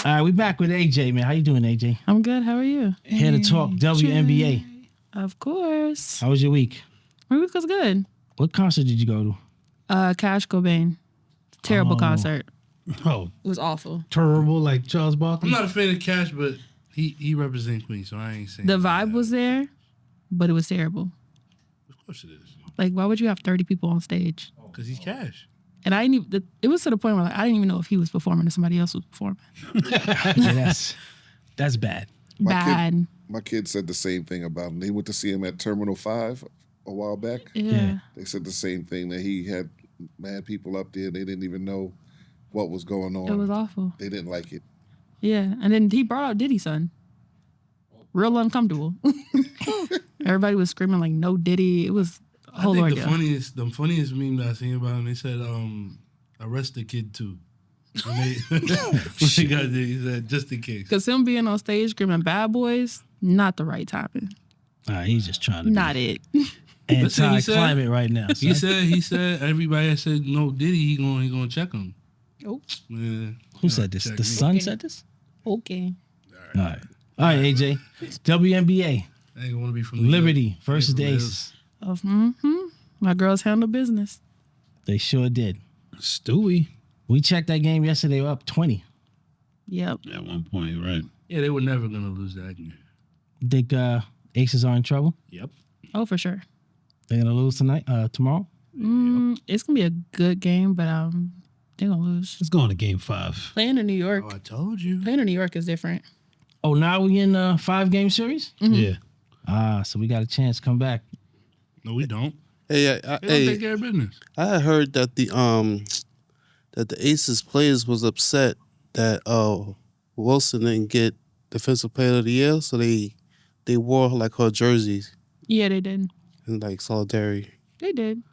All right, we back with AJ, man. How you doing, AJ? I'm good. How are you? Here to talk WNBA. Of course. How was your week? My week was good. What concert did you go to? Cash Cobain. Terrible concert. Oh, It was awful. terrible, like Charles Barkley. I'm not a fan of Cash, but he represents me, so I ain't saying The vibe was there, but it was terrible. Of course it is. Like, why would you have 30 people on stage? Because he's Cash. And I didn't even, it was to the point where like, I didn't even know if he was performing or somebody else was performing. Yeah, that's bad. Bad. My kid said the same thing about him. They went to see him at Terminal 5 a while back. Yeah. They said the same thing, that he had mad people up there. They didn't even know what was going on. It was awful. They didn't like it. Yeah. And then he brought out Diddy's son. Real uncomfortable. Everybody was screaming like, no Diddy. It was a whole I think ordeal. the funniest meme that I seen about him, they said, arrest the kid too. When they got there, he said, just in case. Because him being on stage screaming bad boys, not the right timing. He's just trying to Not it. be anti-climate right now. He son. said everybody that said no Diddy, he gonna check him. Oh. Yeah. Who said this? The Sun said this? Okay. All right, AJ. WNBA. I ain't want to be from Liberty versus the Aces. My girls handle business. They sure did. Stewie. We checked that game yesterday. We're up 20. Yep. At one point, right? Yeah, they were never gonna lose that game. Think Aces are in trouble? Yep. Oh, for sure. They're gonna lose tomorrow. It's gonna be a good game, but they're gonna lose. Let's go on to game 5. Playing in New York. Oh, I told you. Playing in New York is different. Oh, now we in a 5-game series? Yeah. So we got a chance to come back. No, we don't. Hey, They don't take care of business. I heard that the Aces players was upset that Wilson didn't get Defensive Player of the Year, so they wore like her jerseys Yeah, they did. in like solidarity. They did.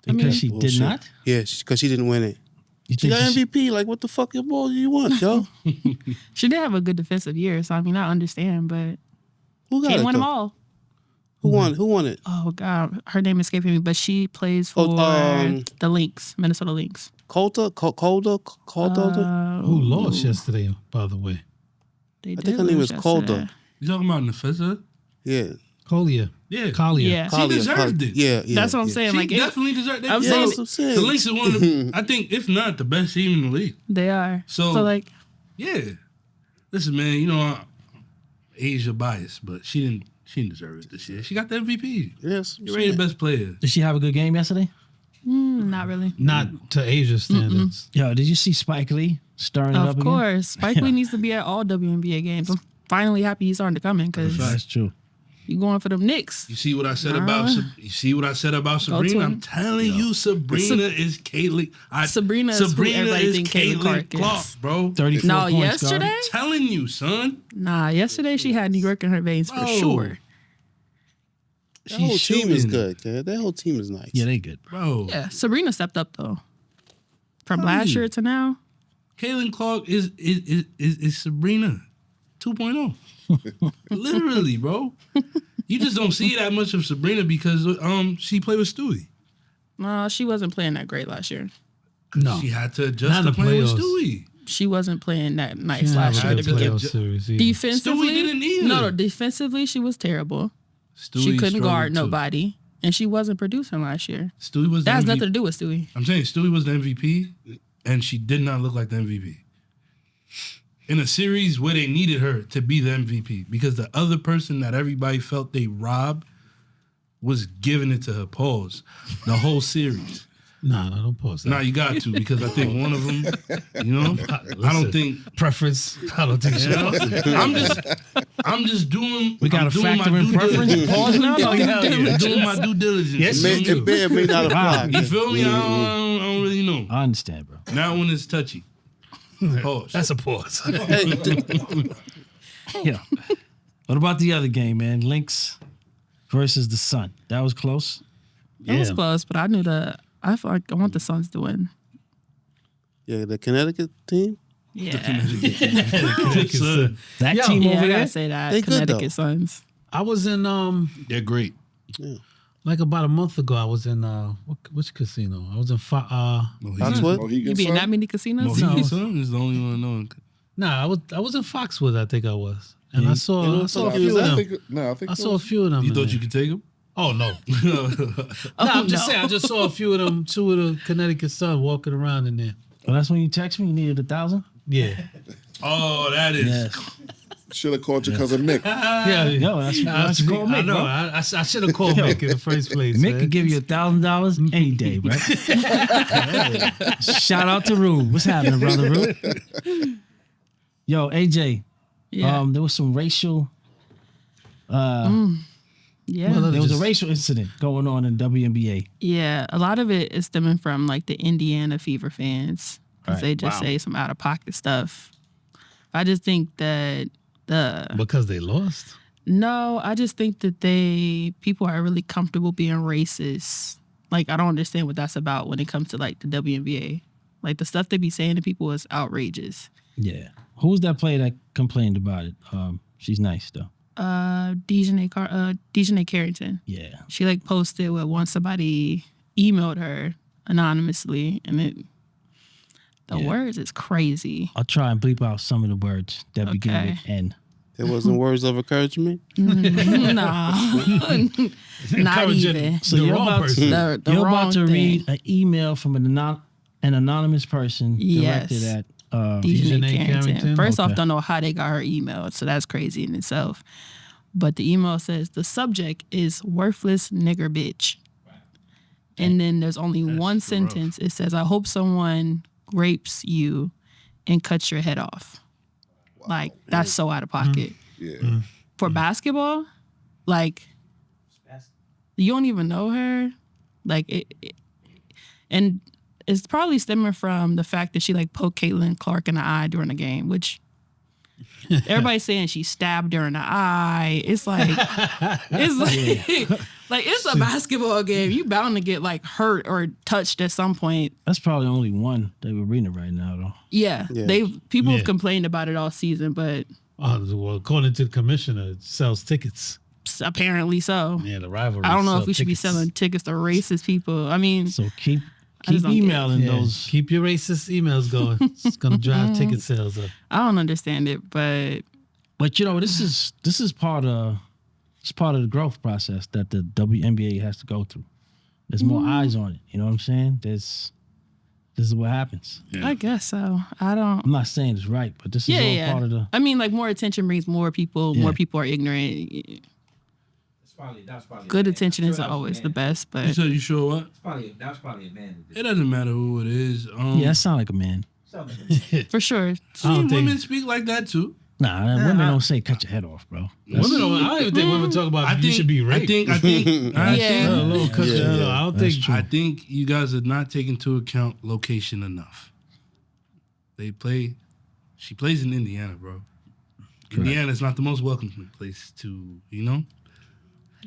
Because she Bullshit. did not? Yeah, because she didn't win it. You She think got MVP. Like, what the fuck more do you want, yo? She did have a good defensive year, so I mean, I understand, but Who got can't it? win them though? all. Who won it? Oh God, her name escaping me, but she plays for the Lynx, Minnesota Lynx. Coulter? Who lost yesterday, by the way? They I did think her name lose was Coulter. yesterday. You talking about Nefessa? Yeah. Collier. Yeah. Collier. Yeah. She deserved it. Yeah. That's what I'm saying. She Like definitely deserved that. I'm Yeah, saying that's what I'm saying. The Lynx is one of the, I think, if not the best team in the league. they are. So- like, Yeah. Listen, man, you know, Asia biased, but she didn't deserve it this year. She got the MVP. Yes. You're rated best player. Did she have a good game yesterday? not really. Not to Asia standards. Yo, did you see Spike Lee stirring it up Of again? course, Spike Lee needs to be at all WNBA games. I'm finally happy he's starting to come in because That's true. you going for them Knicks. You see what I said about Sabrina? Twin. I'm telling you, Sabrina is Caitlin. Sabrina is who everybody think Caitlin Clark is. bro. 34 No, points, yesterday? I'm telling you, son. Nah, yesterday she had New York in her veins for Bro. sure. That whole She's team is shooting. good, man. That whole team is nice. Yeah, they good. Bro. Yeah, Sabrina stepped up though. From Tell last you. year to now. Caitlin Clark is Sabrina 2.0. Literally, bro. You just don't see that much of Sabrina because she played with Stewie. No, she wasn't playing that great last year. No. She had to Not adjust in to the playing with playoffs. Stewie. She wasn't playing that nice Yeah, last year to had to begin play- with. playoff series either. Defensively, Stewie didn't either. no, defensively she was terrible. Stewie She couldn't struggled guard too. nobody, and she wasn't producing last year. Stewie was That has the nothing MVP. to do with Stewie. I'm saying Stewie was the MVP, and she did not look like the MVP. In a series where they needed her to be the MVP because the other person that everybody felt they robbed was giving it to her. Pause. The whole series. Nah, don't pause that. Now you got to because I think one of them, you know, I don't think. Preference. I don't think You know? I'm just doing. We got I'm to doing factor my in due preference. diligence. Pause now? No, hell yeah. Doing my due diligence. Yes, you you feel do. me? It may not apply. You feel me? I don't really know. I understand, bro. That one is touchy. Pause. That's a pause. Yeah. What about the other game, man? Lynx versus the Sun. That was close. It was close, but I knew I feel like I want the Suns to win. Yeah, the Connecticut team. Yeah, That Yo, team yeah, over I there. gotta say that They good, Connecticut though. Suns. I was in They're great. like about a month ago. I was in which casino? I was in That's Mohegan. what? Mohegan You be in Sun? that many casinos? Mohegan Sun is the only one I know. Nah, I was in Foxwood. I think I was, and Yeah. I saw a I few of them. think I saw a few of them. You in thought there. you could take him? Oh no. I'm just saying. I just saw a few of them. Two of the Connecticut Sun walking around in there. Well, that's when you text me. You needed 1,000. Yeah. Oh, that is. Yes. Should have called your cousin Mick. Yeah. Yo, that's what you call I Mick, know. bro. I should have called Mick in the first place. Mick man. could give you $1,000 any day, bro. Shout out to Rube. What's happening, brother Rube? Yo, AJ. Yeah. There was some racial. Yeah. Well, There was a just- racial incident going on in WNBA. Yeah, a lot of it is stemming from like the Indiana Fever fans because Right. they just Wow. say some out of pocket stuff. I just think that Because they lost. no, I just think that people are really comfortable being racist. Like I don't understand what that's about when it comes to like the WNBA. Like the stuff they be saying to people is outrageous. Yeah. Who's that player that complained about it? She's nice though. Dejanay Carrington. Yeah. She like posted where once somebody emailed her anonymously, and the Yeah. words is crazy. I'll try and bleep out some of the words that begin Okay. with N. There wasn't words of encouragement. No, not Encouraging even. So the you're wrong about person. The You're wrong about to thing. read an email from an anonymous person directed Yes. at Dejanay Dejanay Carrington. Carrington? First off, Okay. don't know how they got her email, so that's crazy in itself. But the email says the subject is worthless nigger bitch. And then there's only one rough. sentence. It says, I hope someone rapes you and cuts your head off. Like, that's so out of pocket. Yeah. For basketball, like, you don't even know her. Like, and it's probably stemming from the fact that she, like, poked Caitlin Clark in the eye during the game, which everybody's saying she stabbed her in the eye. It's like, it's a basketball game. You bound to get, like, hurt or touched at some point. That's probably only one they were reading right now though. Yeah. Yeah. People Yeah. have complained about it all season, but Well, according to the commissioner, it sells tickets. apparently so. Yeah, the rivalry. I don't know sell if we should be tickets. selling tickets to racist people. I mean, So keep just don't get it. emailing Yeah, those. keep your racist emails going. It's gonna drive ticket sales up. I don't understand it, but But you know, this is part of the growth process that the WNBA has to go through. There's more eyes on it. You know what I'm saying? This is what happens. I guess so. I don't. I'm not saying it's right, but this is all part of the. I mean, like more attention brings more people. Yeah. More people are ignorant. That's probably Good a man. attention I'm is sure that was a always man. the best, You but said you sure what? That's probably a man. It doesn't matter who it is. Yeah, that sound like a man. for sure. don't think- Women speak like that too. Nah, women don't say cut your head off, bro. Women don't. I don't even think women talk about you should be raped. I think Yeah. A little cut your head off. I don't That's think. true. I think you guys are not taking into account location enough. She plays in Indiana, bro. Indiana is not the most welcoming place to, It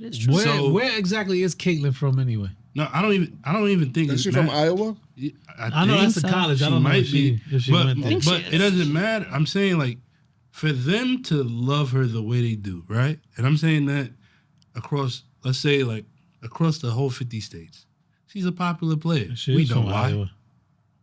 is true. Where So- where exactly is Caitlin from anyway? No, I don't even think Is it's she from mad- Iowa? I know that's a so. college. I She don't know might if she but, went there. think she but is. it doesn't matter. I'm saying like for them to love her the way they do, right? And I'm saying that across, let's say like across the whole 50 states, she's a popular player. She We is know from why. Iowa.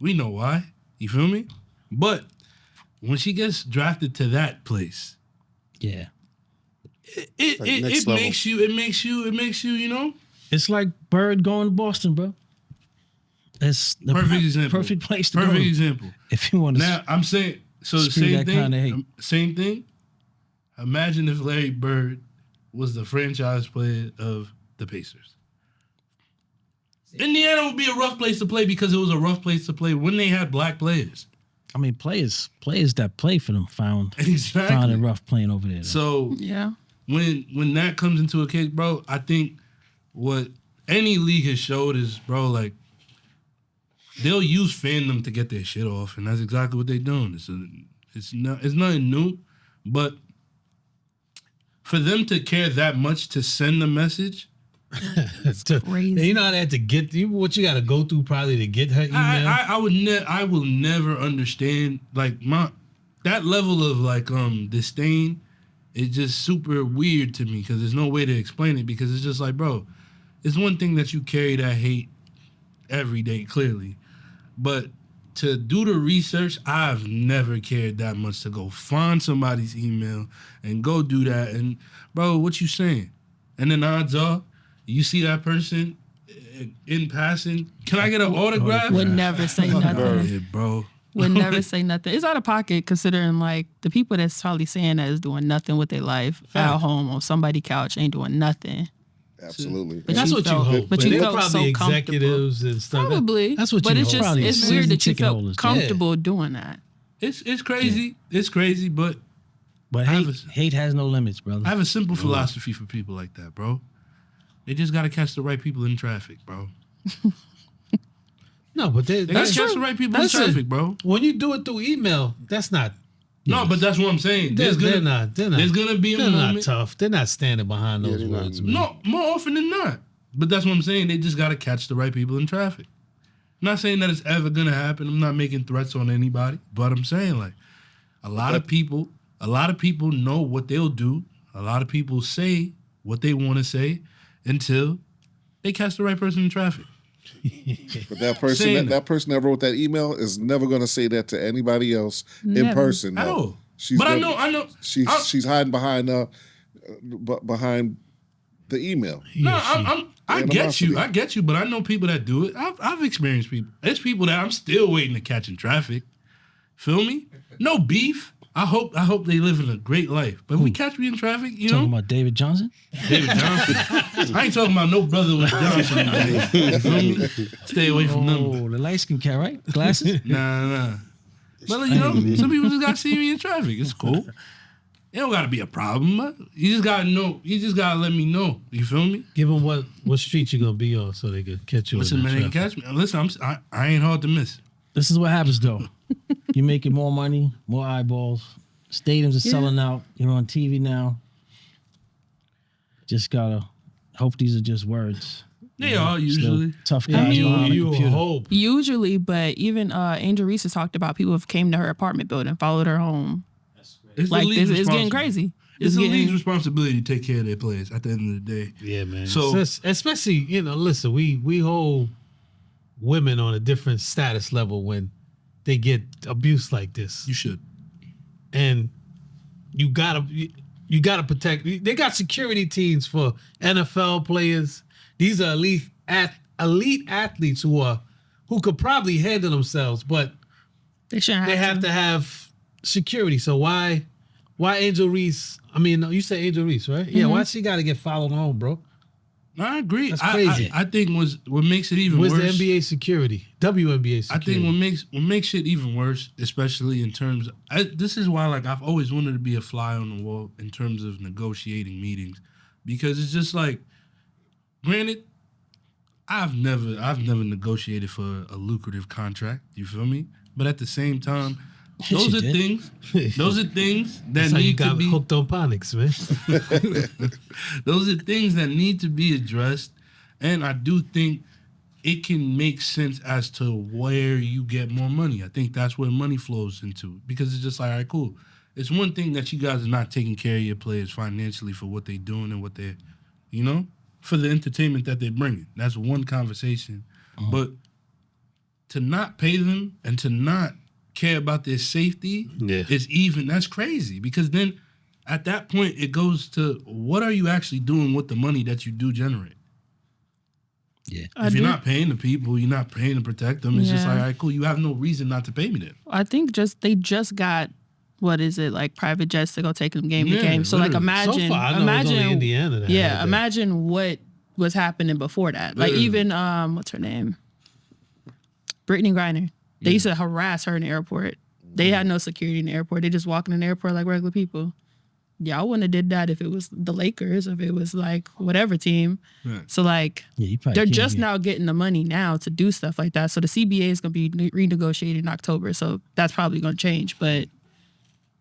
We know why. You feel me? But when she gets drafted to that place, Yeah, it Like next level. makes you, it's like Bird going to Boston, bro. It's the perfect example. perfect place to Perfect go example. if you want to. Now I'm saying so the Spew same that kinda hate. thing. Same thing. Imagine if Larry Bird was the franchise player of the Pacers. Indiana would be a rough place to play because it was a rough place to play when they had black players. I mean, players that play for them found it Exactly. rough playing over there. So Yeah. when that comes into a case, bro, I think what any league has showed is, bro, like they'll use fandom to get their shit off, and that's exactly what they're doing. It's nothing new, but for them to care that much to send a message, crazy. You know how they had to get what you got to go through probably to get her email. I will never understand like that level of like disdain is just super weird to me because there's no way to explain it because it's just like, bro, it's one thing that you carry that hate every day clearly, but to do the research, I've never cared that much to go find somebody's email and go do that. And bro, what you saying? And then odds are, you see that person in passing. Can I get an autograph? Would never say nothing. Yeah, bro. Would never say nothing. It's out of pocket considering like the people that's probably saying that is doing nothing with their life at home on somebody's couch, ain't doing nothing. Absolutely. But That's you what felt, you hope. But you they're felt probably so comfortable. executives and stuff. Probably. That's what but you it's hope. just Probably it's season weird that you ticket felt holders. comfortable doing that. It's crazy. Yeah. It's crazy, but But hate has no limits, brother. I have a simple philosophy for people like that, bro. They just gotta catch the right people in traffic, bro. No, but they They gotta catch the right people in traffic, bro. When you do it through email, that's not. No, but that's what I'm saying. They're There's not. There's gonna be a They're not moment. tough. They're not standing behind those they're not. words, man. No, more often than not. But that's what I'm saying. They just gotta catch the right people in traffic. I'm not saying that it's ever gonna happen. I'm not making threats on anybody, but I'm saying like a lot of people know what they'll do. A lot of people say what they want to say until they catch the right person in traffic. But that person, Saying that person that wrote that email is never going to say that to anybody else in Never. person. At No. all. She's But I gonna- know. She's hiding behind behind the email. No, I get you. Animosity. I get you. But I know people that do it. I've experienced people. There's people that I'm still waiting to catch in traffic. Feel me? No beef. I hope they live in a great life. But if we catch me in traffic, you Talking know, about David Johnson? David Johnson. I ain't talking about no brother with Johnson. You feel me? Stay away from them. Oh, the light skin cat, right? Glasses? Nah. But you know, some people just gotta see me in traffic. It's cool. It don't gotta be a problem. You just gotta know. You just gotta let me know. You feel me? Give them what street you gonna be on so they can catch you. Listen, in man, that they can traffic. catch me. Listen, I ain't hard to miss. This is what happens, though. You're making more money, more eyeballs. Stadiums are selling out. You're on TV now. Just gotta hope these are just words. They are Still usually. tough Yeah, guys behind the you computer. hope. Usually, but even Angel Reese has talked about people have came to her apartment building, followed her home. It's the Like league's it's getting responsibility. crazy. It's the getting- league's responsibility to take care of their players at the end of the day. Yeah, man. So- especially, listen, we hold women on a different status level when they get abused like this, You should. and you gotta protect. They got security teams for NFL players. These are elite athletes who could probably handle themselves, but They shouldn't have they have to have security. So why Angel Reese? I mean, you say Angel Reese, right? Yeah. Why she got to get followed home, bro? I agree. That's crazy. I think what makes it even Where's worse. the NBA security? WNBA I security. think what makes it even worse, especially in terms. This is why, like, I've always wanted to be a fly on the wall in terms of negotiating meetings, because it's just like, granted, I've never negotiated for a lucrative contract. You feel me? But at the same time, those you are did. things. Those are things that That's how you need to got be. hooked on phonics, man. Those are things that need to be addressed, and I do think it can make sense as to where you get more money. I think that's where money flows into, because it's just like, all right, cool. It's one thing that you guys are not taking care of your players financially for what they're doing and what they're, for the entertainment that they're bringing. That's one conversation. But to not pay them and to not care about their safety that's crazy, because then at that point it goes to, what are you actually doing with the money that you do generate? Yeah. If you're not paying the people, you're not paying to protect them, it's just Yeah. like, all right, cool, you have no reason not to pay me then. I think they just got what is it, like private jets to go take them game to Yeah, game. So like literally. imagine So far, I know it was only Indiana that had that. imagine what was happening before that. Like Literally. even what's her name? Brittany Griner. They used to harass her in the airport. They had no security in the airport. They just walking in the airport like regular people. Y'all wouldn't have did that if it was the Lakers, if it was like whatever team. Right. So like Yeah, you probably they're can't just be- now getting the money now to do stuff like that. So the CBA is going to be renegotiated in October. So that's probably going to change. But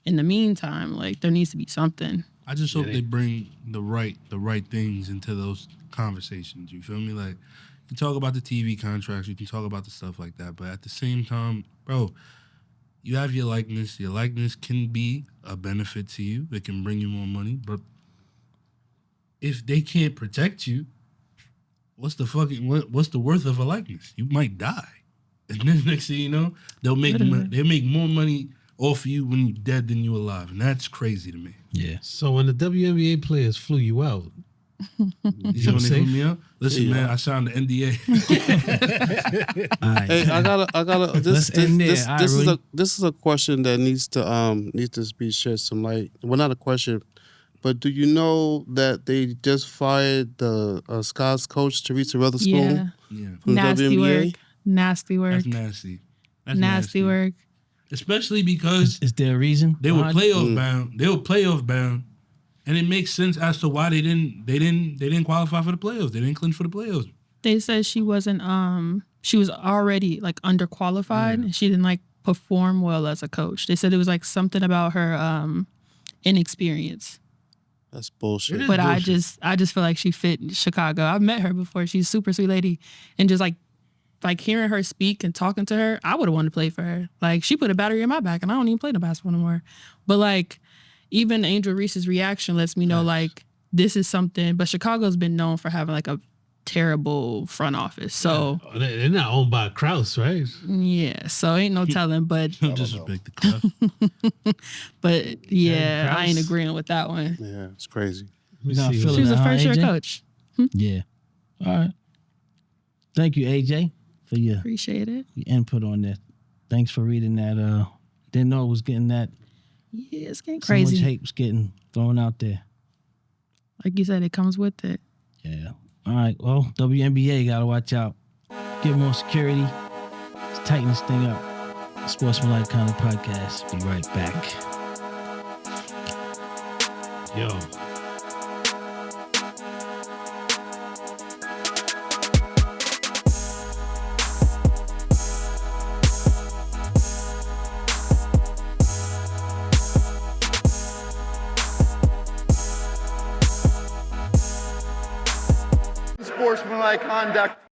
in the meantime, like there needs to be something. I just hope they bring the right things into those conversations. You feel me? Like, you can talk about the TV contracts, you can talk about the stuff like that, but at the same time, bro, you have your likeness. Your likeness can be a benefit to you. It can bring you more money, but if they can't protect you, what's the worth of a likeness? You might die. And then next thing you know, they'll make more money off of you when you're dead than you alive, and that's crazy to me. Yeah. So when the WNBA players flew you out, You know what I mean? Listen, man, I signed the NDA. All right. Hey, I gotta. Let's end there. All right, This is a question that needs to be shed some light. Well, not a question, but do you know that they just fired the Scots coach Teresa Weatherspoon Yeah. from the Nasty WNBA? work. Nasty work. That's nasty. That's Nasty work. Especially because Is there a reason? they were behind it? playoff bound. They were playoff bound, and it makes sense as to why they didn't qualify for the playoffs. They didn't clinch for the playoffs. They said she wasn't she was already like underqualified and she didn't like perform well as a coach. They said it was like something about her inexperience. That's bullshit. It is But bullshit. I just feel like she fit in Chicago. I've met her before. She's a super sweet lady. And just like hearing her speak and talking to her, I would have wanted to play for her. Like she put a battery in my back and I don't even play no basketball anymore. But like even Angel Reese's reaction lets me know like this is something. But Chicago's been known for having like a terrible front office. So they're not owned by Kraus, right? yeah, so ain't no telling. But Don't disrespect the club. but yeah, Krause. I ain't agreeing with that one. Yeah, it's crazy. We gonna see. fill She was it a out, first year AJ? coach. Yeah. All right. Thank you, AJ, for your Appreciate it. input on that. Thanks for reading that. Didn't know it was getting that. Yeah, it's getting So much crazy. hate was getting thrown out there. Like you said, it comes with it. Yeah. All right. Well, WNBA got to watch out. Get more security. Let's tighten this thing up. Sportsmanlike Conduct Podcast. Be right back. Yo. Sportsmanlike Conduct